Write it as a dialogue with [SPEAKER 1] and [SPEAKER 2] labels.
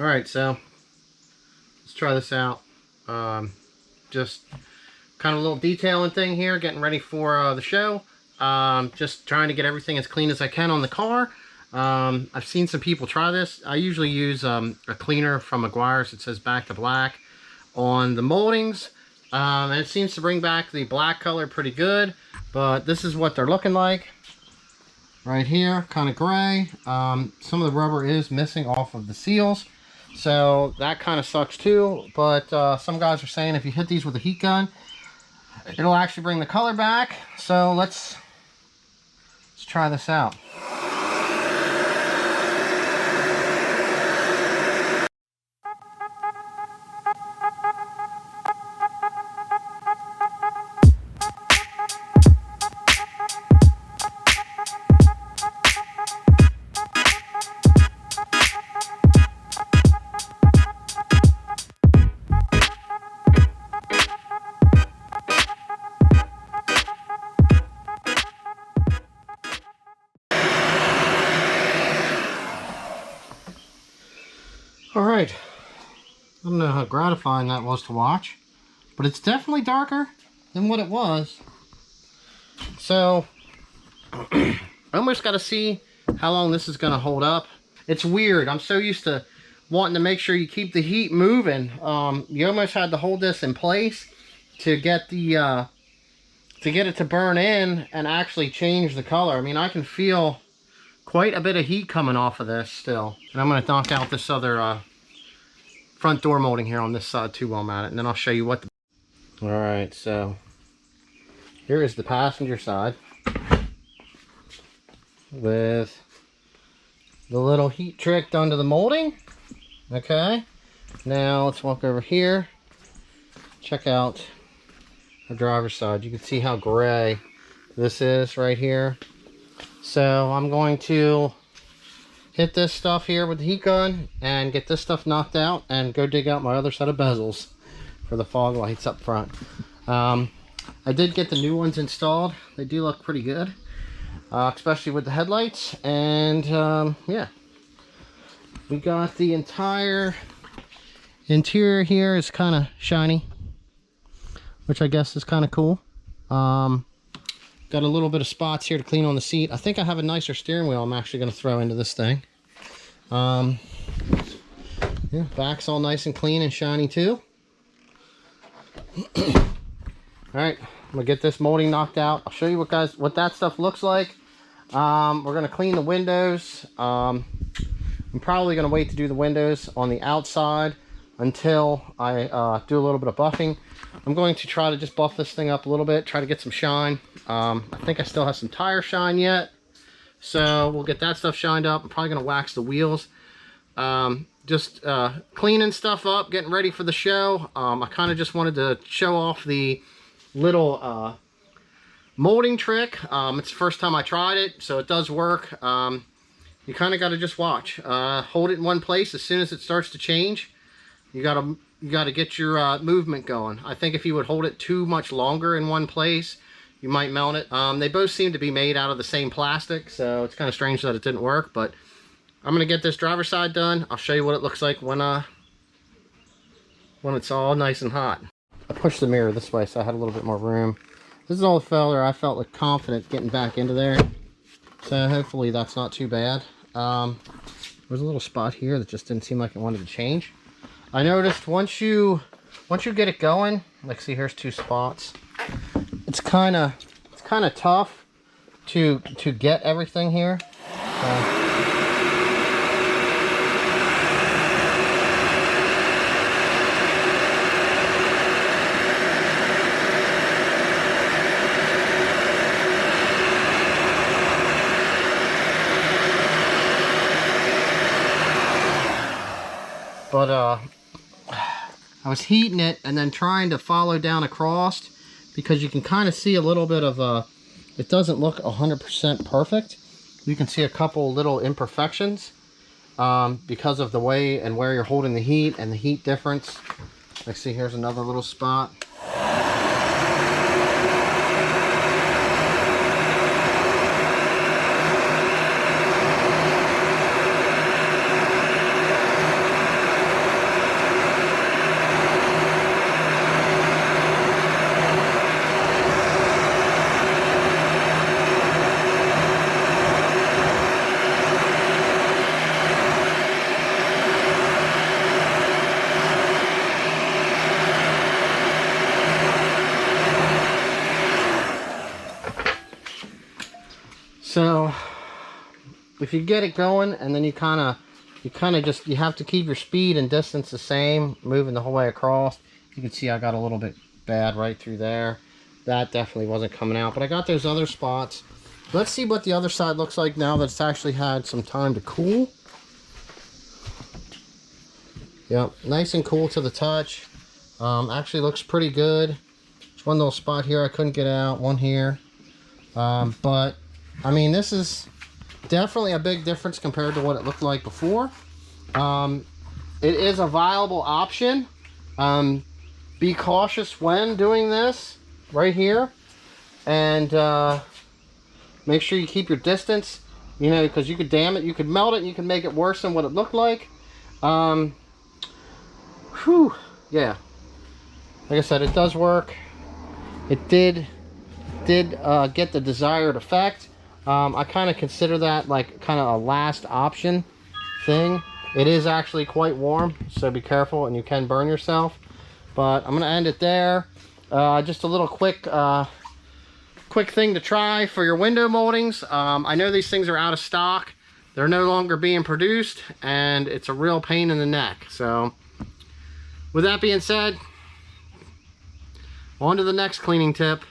[SPEAKER 1] Alright, so let's try this out. Just kind of a little detailing thing here, getting ready for the show. Just trying to get everything as clean as I can on the car. I've seen some people try this. I usually use a cleaner from Meguiar's that says Back to Black on the moldings. And it seems to bring back the black color pretty good. But this is what they're looking like. Right here, kind of gray. Some of the rubber is missing off of the seals. So that kind of sucks too. But some guys are saying if you hit these with a heat gun, it'll actually bring the color back. So let's try this out. Alright, I don't know how gratifying that was to watch, but it's definitely darker than what it was. So, I almost got to see how long this is going to hold up. It's weird. I'm so used to wanting to make sure you keep the heat moving. You almost had to hold this in place to get the to get it to burn in and actually change the color. I mean, I can feel quite a bit of heat coming off of this still. And I'm going to knock out this other front door molding here on this side too while I'm at it, and then I'll show you what the... Alright, so here is the passenger side with the little heat trick done to the molding. Okay, now let's walk over here, check out the driver's side. You can see how gray this is right here. So I'm going to hit this stuff here with the heat gun and get this stuff knocked out and go dig out my other set of bezels for the fog lights up front. I did get the new ones installed. They do look pretty good, especially with the headlights. And yeah, we got the entire interior here is kind of shiny, which I guess is kind of cool. Got a little bit of spots here to clean on the seat. I think I have a nicer steering wheel I'm actually going to throw into this thing. Yeah, back's all nice and clean and shiny too. Alright, I'm going to get this molding knocked out. I'll show you what that stuff looks like. We're going to clean the windows. I'm probably going to wait to do the windows on the outside until I do a little bit of buffing. I'm going to try to just buff this thing up a little bit, try to get some shine. I think I still have some tire shine yet, so we'll get that stuff shined up. I'm probably going to wax the wheels. Just cleaning stuff up, getting ready for the show. I kind of just wanted to show off the little molding trick. It's the first time I tried it, so it does work. You kind of got to just watch. Hold it in one place. As soon as it starts to change, you got to get your movement going. I think if you would hold it too much longer in one place, you might melt it. They both seem to be made out of the same plastic, so it's kind of strange that it didn't work. But I'm gonna get this driver's side done. I'll show you what it looks like when it's all nice and hot. I pushed the mirror this way so I had a little bit more room. This is all the filler. I felt like confident getting back into there, so hopefully that's not too bad. There's a little spot here that just didn't seem like it wanted to change. I noticed once you get it going, like see here's two spots. It's kind of tough to get everything here. But I was heating it and then trying to follow down across, because you can kind of see a little bit of it doesn't look 100% perfect. You can see a couple little imperfections because of the way and where you're holding the heat and the heat difference. Like see here's another little spot. if you get it going, and then you kind of just, you have to keep your speed and distance the same, moving the whole way across. You can see I got a little bit bad right through there. That definitely wasn't coming out, but I got those other spots. Let's see what the other side looks like now that it's actually had some time to cool. Yep, nice and cool to the touch. Actually looks pretty good. There's one little spot here I couldn't get out, one here. But, I mean, this is definitely a big difference compared to what it looked like before. It is a viable option. Be cautious when doing this right here. And make sure you keep your distance, you know, because you could dam it, you could melt it, and you could make it worse than what it looked like. Yeah. Like I said, it does work. It did get the desired effect. I kind of consider that like kind of a last option thing. It is actually quite warm, so be careful and you can burn yourself. But I'm going to end it there. Just a little quick thing to try for your window moldings. I know these things are out of stock. They're no longer being produced, and it's a real pain in the neck. So with that being said, on to the next cleaning tip.